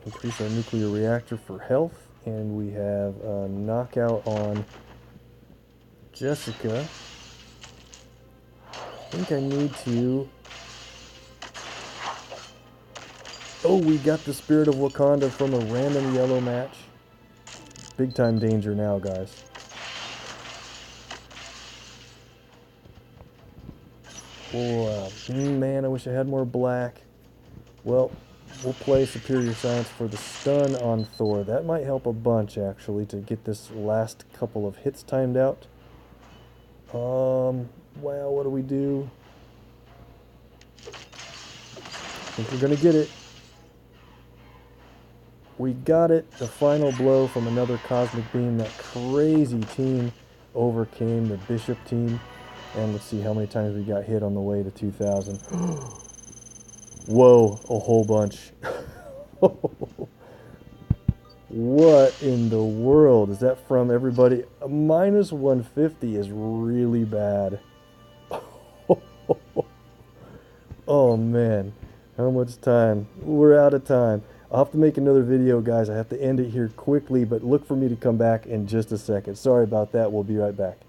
Increase our nuclear reactor for health. And we have a knockout on Jessica. I think I need to... Oh, we got the Spirit of Wakanda from a random yellow match. Big time danger now, guys. Oh, man, I wish I had more black. Well, we'll play Superior Science for the stun on Thor. That might help a bunch, actually, to get this last couple of hits timed out. Wow, what do we do? I think we're going to get it. We got it. The final blow from another Cosmic Beam. That crazy team overcame the Bishop team. And let's see how many times we got hit on the way to 2,000. Whoa, a whole bunch. What in the world is that from, everybody? A minus 150 is really bad. Oh man, how much time? We're out of time. I'll have to make another video, guys. I have to end it here quickly, but look for me to come back in just a second. Sorry about that. We'll be right back.